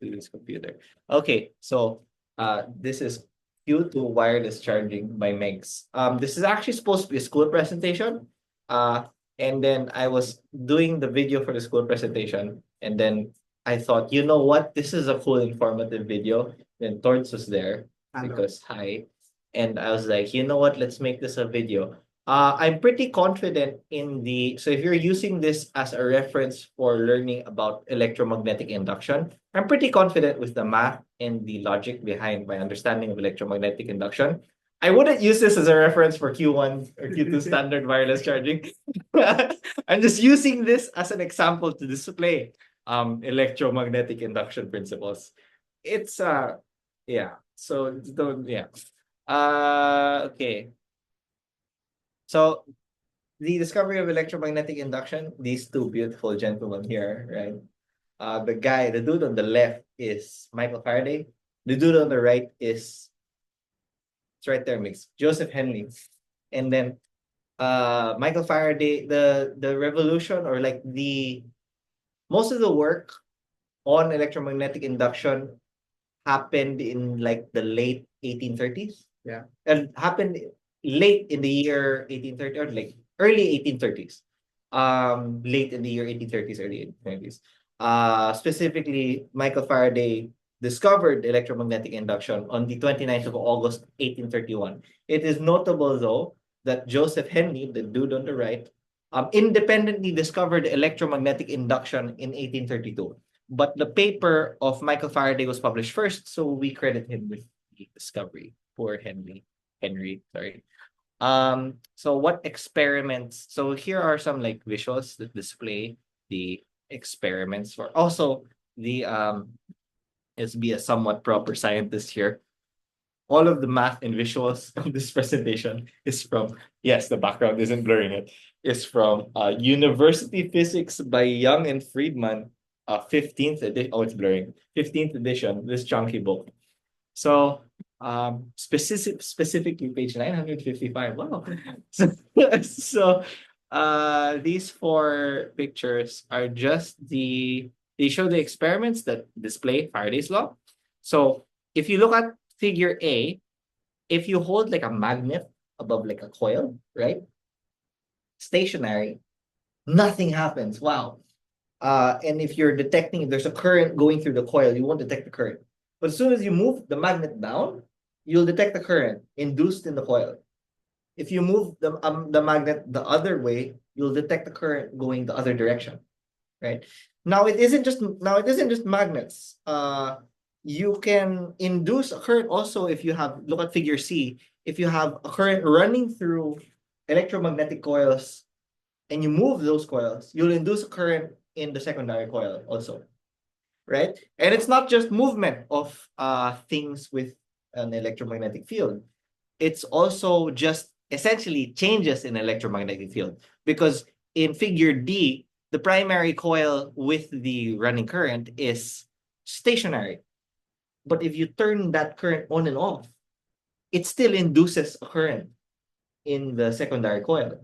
to this computer. Okay, so this is Q2 wireless charging by Megs. This is actually supposed to be a school presentation. And then I was doing the video for the school presentation, and then I thought, you know what, this is a cool informative video. Then Torts was there because hi. And I was like, you know what, let's make this a video. I'm pretty confident in so if you're using this as a reference for learning about electromagnetic induction, I'm pretty confident with the math and the logic behind my understanding of electromagnetic induction. I wouldn't use this as a reference for Q1 or Q2 standard wireless charging. I'm just using this as an example to display electromagnetic induction principles. It's yeah. So don't yeah. Okay. So the discovery of electromagnetic induction, these two beautiful gentlemen here, right? The dude on the left is Michael Faraday. The dude on the right is, it's right there, mix, Joseph Henley. And then Michael Faraday, the revolution, or like the most of the work on electromagnetic induction happened in like the late 1830s. Yeah. And happened late in the year 1830, or like early 1830s. Late in the year 1830s, early 1830s. Specifically, Michael Faraday discovered electromagnetic induction on the 29th of August, 1831. It is notable, though, that Joseph Henley, the dude on the right, independently discovered electromagnetic induction in 1832. But the paper of Michael Faraday was published first, so we credit him with the discovery. Poor Henry, sorry. So what experiments? So here are some like visuals that display the experiments for. Also, the let's be a somewhat proper scientist here. All of the math and visuals of this presentation is from, yes, the background isn't blurring it, is from University Physics by Young and Friedman, 15th edition. Oh, it's blurring. 15th edition, this chunky book. So specifically page 955. Wow. So these four pictures are just they show the experiments that display Faraday's law. So if you look at figure A, if you hold like a magnet above like a coil, right? Stationary, nothing happens. Wow. And if you're detecting if there's a current going through the coil, you won't detect the current. But as soon as you move the magnet down, you'll detect the current induced in the coil. If you move the magnet the other way, you'll detect the current going the other direction, right? Now it isn't just magnets. You can induce a current also if you have, look at figure C, if you have a current running through electromagnetic coils and you move those coils, you'll induce a current in the secondary coil also, right? And it's not just movement of things with an electromagnetic field. It's also just essentially changes in electromagnetic field, because in figure D, the primary coil with the running current is stationary. But if you turn that current on and off, it still induces a current in the secondary coil.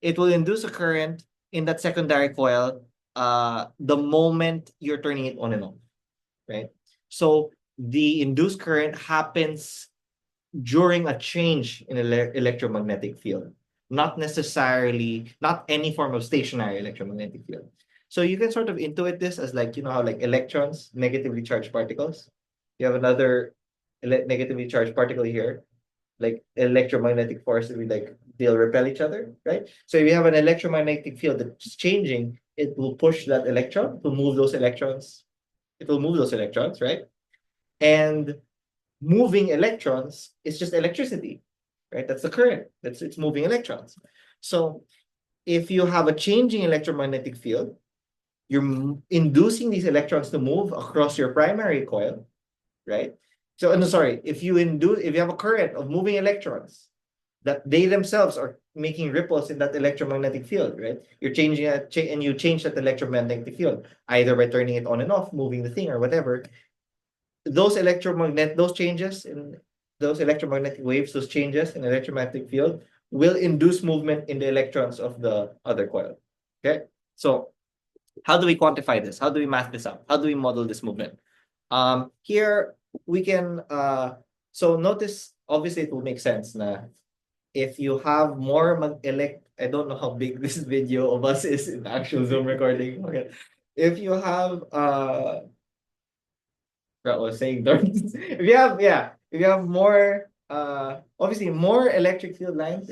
It will induce a current in that secondary coil the moment you're turning it on and off, right? So the induced current happens during a change in electromagnetic field, not any form of stationary electromagnetic field. So you can sort of intuit this as like, you know how like electrons, negatively charged particles, you have another negatively charged particle here, like electromagnetic force, they'll repel each other, right? So if you have an electromagnetic field that's changing, it will push that electron to move those electrons. It will move those electrons, right? And moving electrons is just electricity, right? That's the current. It's moving electrons. So if you have a changing electromagnetic field, you're inducing these electrons to move across your primary coil, right? So, no, sorry, if you have a current of moving electrons, that they themselves are making ripples in that electromagnetic field, right? You're changing it, and you change that electromagnetic field, either by turning it on and off, moving the thing or whatever. Those changes in those electromagnetic waves, those changes in electromagnetic field will induce movement in the electrons of the other coil. Okay, so How do we quantify this? How do we math this out? How do we model this movement? Here we can so notice, obviously it will make sense na if you have more I don't know how big this video of us is in the actual Zoom recording. Okay. If you have what was saying if you have, if you have more obviously more electric field lines,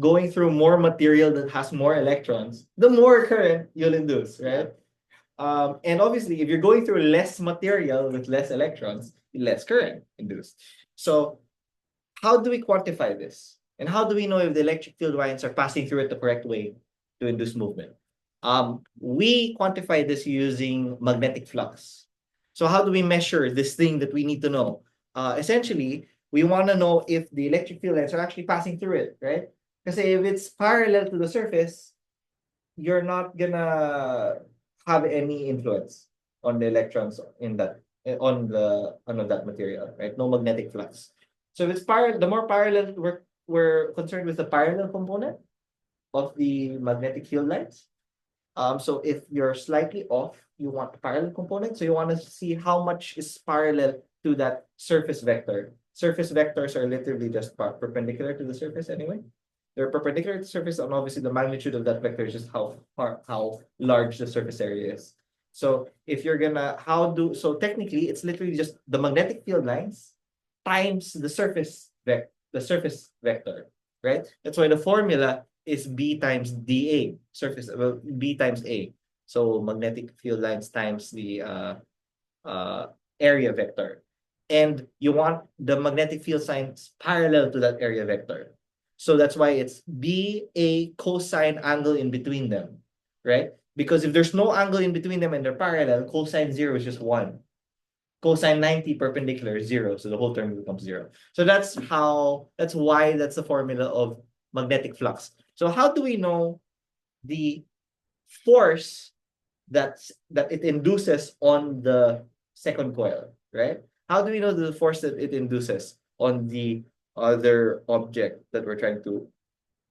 going through more material that has more electrons, the more current you'll induce, right? And obviously, if you're going through less material with less electrons, less current induced. So, how do we quantify this? And how do we know if the electric field lines are passing through it the correct way to induce movement? We quantify this using magnetic flux. So, how do we measure this thing that we need to know? Essentially, we want to know if the electric field lines are actually passing through it, right? Because if it's parallel to the surface, you're not gonna have any influence on the electrons in that on that material, right? No magnetic flux. So if it's the more parallel, we're concerned with the parallel component of the magnetic field lines. So if you're slightly off, you want the parallel component. So you want to see how much is parallel to that surface vector. Surface vectors are literally just perpendicular to the surface anyway. They're perpendicular to the surface, and obviously the magnitude of that vector is just how large the surface area is. So if you're gonna so technically it's literally just the magnetic field lines times the surface vector, right? That's why the formula is B times dA, surface, well, B times A. So magnetic field lines times the area vector. And you want the magnetic field lines parallel to that area vector. So that's why it's B, A cosine angle in between them, right? Because if there's no angle in between them and they're parallel, cosine 0 is just 1. Cosine 90 perpendicular is 0, so the whole term becomes 0. So that's why that's the formula of magnetic flux. So how do we know the force that it induces on the second coil, right? How do we know the force that it induces on the other object that we're trying to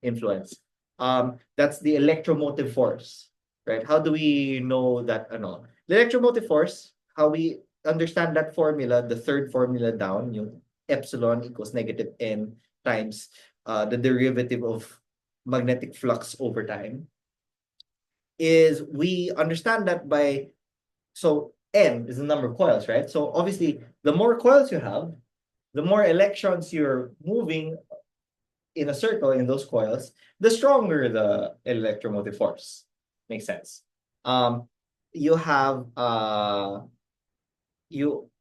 influence? That's the electromotive force, right? How do we know that? The electromotive force, how we understand that formula, the third formula down, yung epsilon equals negative n times the derivative of magnetic flux over time, is we understand that by, so n is the number of coils, right? So obviously, the more coils you have, the more electrons you're moving in a circle in those coils, the stronger the electromotive force. Makes sense. You have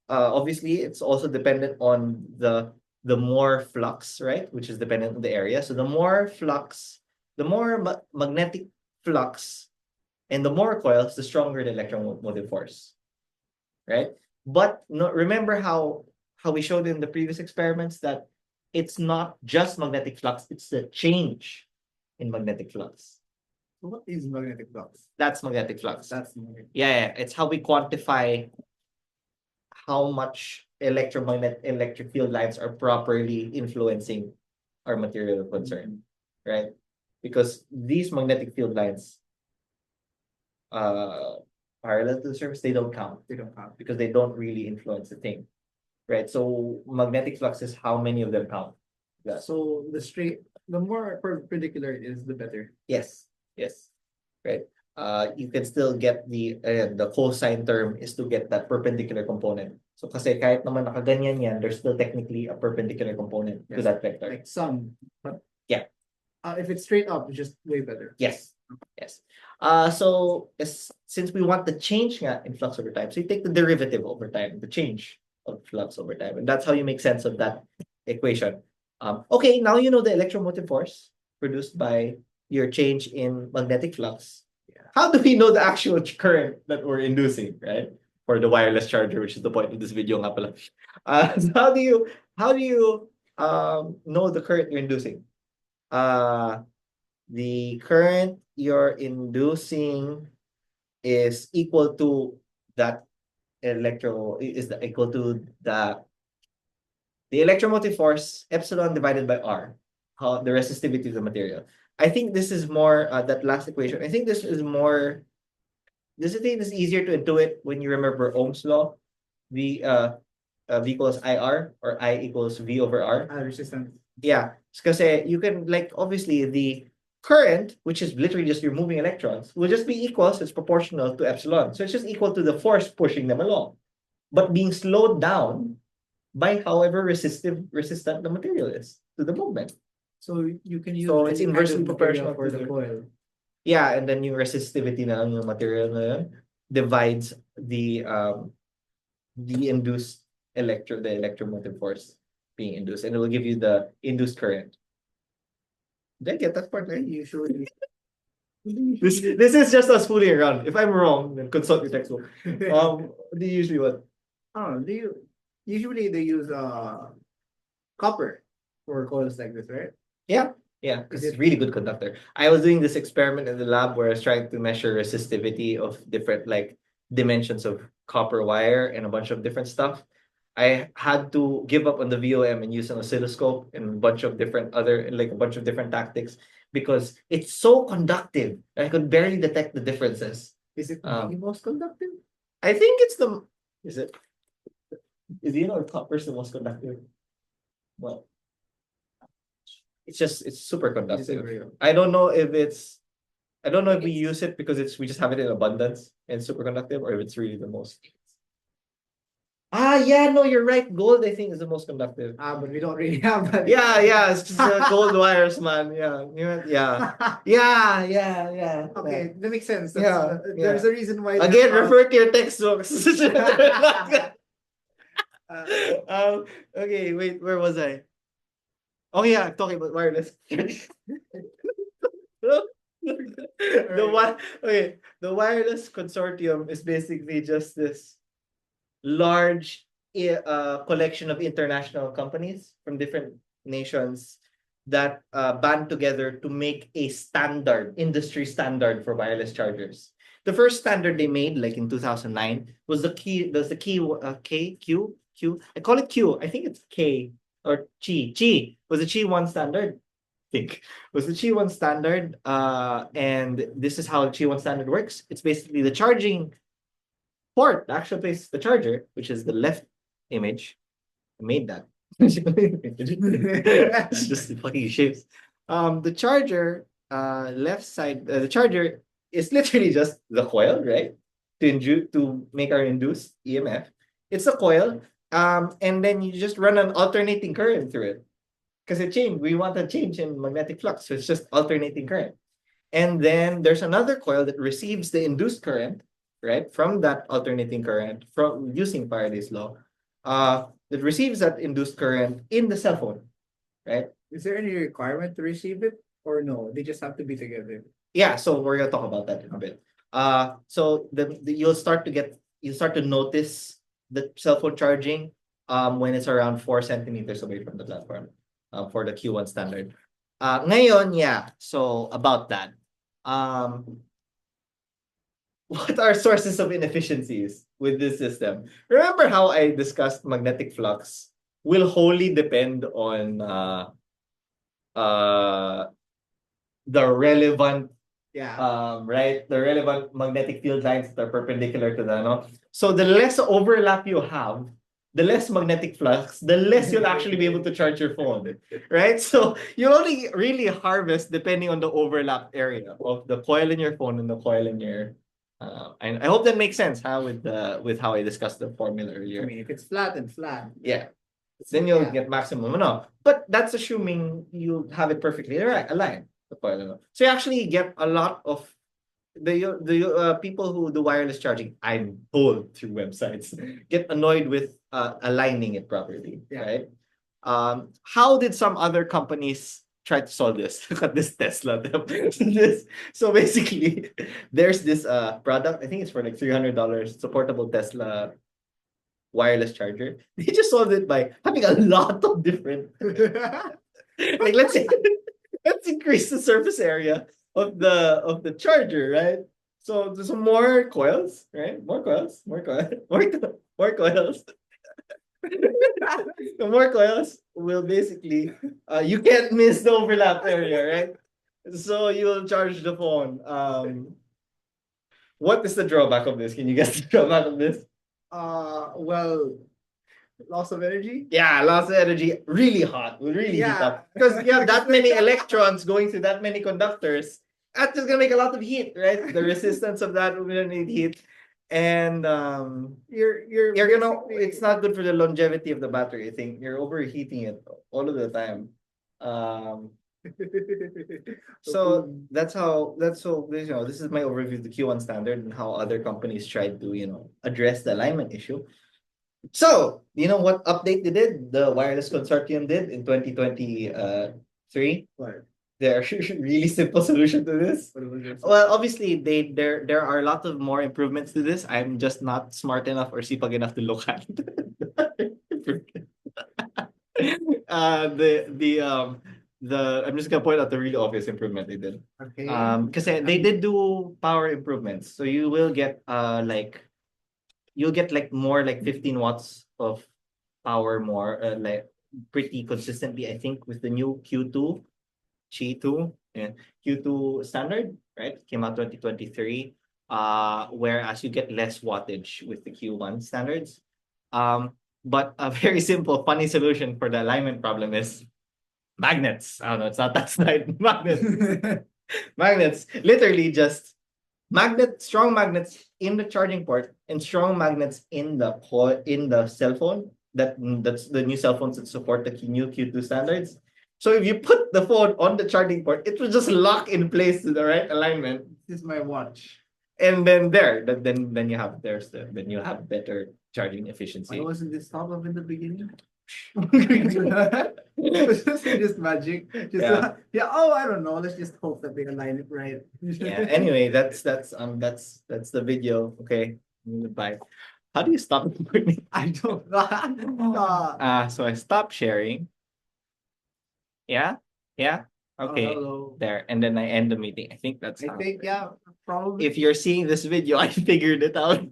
obviously it's also dependent on the more flux, right? Which is dependent on the area. So the more flux, the more magnetic flux, and the more coils, the stronger the electromotive force, right? But remember how we showed in the previous experiments that it's not just magnetic flux, it's the change in magnetic flux. So what is magnetic flux? That's magnetic flux. That's magnetic. Yeah, it's how we quantify how much electric field lines are properly influencing our material of concern, right? Because these magnetic field lines parallel to the surface, they don't count. They don't count. Because they don't really influence the thing, right? So magnetic flux is how many of them count. Yeah. So the more perpendicular is, the better. Yes, right. You can still get the cosine term is to get that perpendicular component. So kasi kahit naman nakaganyan yan, there's still technically a perpendicular component to that vector. Like some, but yeah. If it's straight up, it's just way better. Yes. So since we want the change in flux over time, so you take the derivative over time, the change of flux over time, and that's how you make sense of that equation. Okay, now you know the electromotive force produced by your change in magnetic flux. How do we know the actual current that we're inducing, right? For the wireless charger, which is the point of this video nga pala. So how do you know the current you're inducing? The current you're inducing is equal to that equal to the electromotive force epsilon divided by R, the resistivity of the material. I think this is more that last equation. I think this is more this is easier to intuit when you remember Ohm's law. V V equals IR or I equals V over R. Resistance. Yeah, because you can like obviously the current, which is literally just you're moving electrons, will just be equal, so it's proportional to epsilon. So it's just equal to the force pushing them along, but being slowed down by however resistant the material is to the movement. So you can use So it's any inversely kind of material proportional for to the the coil. yeah, and then yung resistivity na lang yung material na yun divides the induced the electromotive force being induced, and it will give you the induced current. Did I get that part right? Usually. This is just us fooling around. If I'm wrong, then consult your textbook. Do you usually what? Oh, usually they use copper for coils like this, right? Yeah, because it's really good conductor. I was doing this experiment in the lab where I was trying to measure resistivity of different like dimensions of copper wire and a bunch of different stuff. I had to give up on the VOM and use an oscilloscope and a bunch of different other like a bunch of different tactics because it's so conductive. I could barely detect the differences. Is it the most conductive? I think it's the is it is copper the most conductive? Well, it's super conductive. I don't know if we use it because we just have it in abundance and superconductive, or if it's really the most. Yeah, no, you're right. Gold, I think, is the most conductive. But we don't really have that. Yeah, it's just gold wires, man. Yeah. Okay, that makes sense. Yeah, There's a reason why. Again, refer to your textbooks. Okay, wait, where was I? Oh yeah, talking about wireless. The wireless consortium is basically just this large collection of international companies from different nations that band together to make a industry standard for wireless chargers. The first standard they made, like in 2009, was the key. Q. I call it Q. I think it's K or Chi. Chi was the Chi 1 standard. I think was the Chi 1 standard. And this is how the Chi 1 standard works. It's basically the charging port, the actual place, the charger, which is the left image. I made that. It's just the fucking shapes. The charger, left side, the charger is literally just the coil, right? To make our induced EMF. It's a coil. And then you just run an alternating current through it. Because we want a change in magnetic flux. So it's just alternating current. And then there's another coil that receives the induced current, right, from that alternating current from using Faraday's law, that receives that induced current in the cell phone, right? Is there any requirement to receive it, or no? They just have to be together. Yeah, so we're gonna talk about that in a bit. So you'll start to notice the cell phone charging when it's around 4 centimeters away from the platform for the Q1 standard. Ngayon, yeah, so about that. What are sources of inefficiencies with this system? Remember how I discussed magnetic flux will wholly depend on the relevant right, the relevant magnetic field lines that are perpendicular to the so the less overlap you have, the less magnetic flux, the less you'll actually be able to charge your phone, right? So you only really harvest depending on the overlap area of the coil in your phone and the coil in your and I hope that makes sense with how I discussed the formula earlier. I mean, if it's flat and flat, yeah, then you'll get maximum. No, but that's assuming you have it perfectly aligned. The coil. So you actually get a lot of the people who do wireless charging, I'm told through websites, get annoyed with aligning it properly, right? How did some other companies try to solve this? Look at this Tesla. So basically, there's this product. I think it's for like $300. It's a portable Tesla wireless charger. They just solved it by having a lot of different. Like let's increase the surface area of the charger, right? So there's more coils, right? More coils. More coils. The more coils will basically you can't miss the overlap area, right? So you'll charge the phone What is the drawback of this? Can you guess the drawback of this? Well, loss of energy. Yeah, lots of energy, really hot, will really heat up. Because you have that many electrons going through that many conductors. That's just gonna make a lot of heat, right? The resistance of that will need heat. And You're it's not good for the longevity of the battery. I think you're overheating it all of the time. Um so that's so this is my overview of the Q1 standard and how other companies tried to, address the alignment issue. So, you know what update they did? The wireless consortium did in 2023. What? Their really simple solution to this. What was it? Well, obviously, there are a lot of more improvements to this. I'm just not smart enough or sipag enough to look at. I'm just gonna point out the really obvious improvement they did. Okay. Because they did do power improvements, so you will get you'll get like more like 15 watts of power more like pretty consistently, I think, with the new Q2 Qi2 and Q2 standard, right? Came out 2023. Whereas you get less wattage with the Q1 standards. But a very simple, funny solution for the alignment problem is magnets. I don't know, it's not that slide. Magnets. Magnets. Literally just strong magnets in the charging port and strong magnets in the cell phone. That's the new cell phones that support the new Q2 standards. So if you put the phone on the charging port, it will just lock in place to the right alignment. This is my watch. And then then you have then you have better charging efficiency. Why wasn't this thought of in the beginning? It was just magic. Yeah. Oh, I don't know. Let's just hope that they align it right. Yeah. Anyway, that's the video. Okay. Bye. How do you stop recording? I don't know. So I stop sharing. Yeah. Yeah. Okay. Hello. There. And then I end the meeting. I think that's I think, yeah, probably. If you're seeing this video, I figured it out.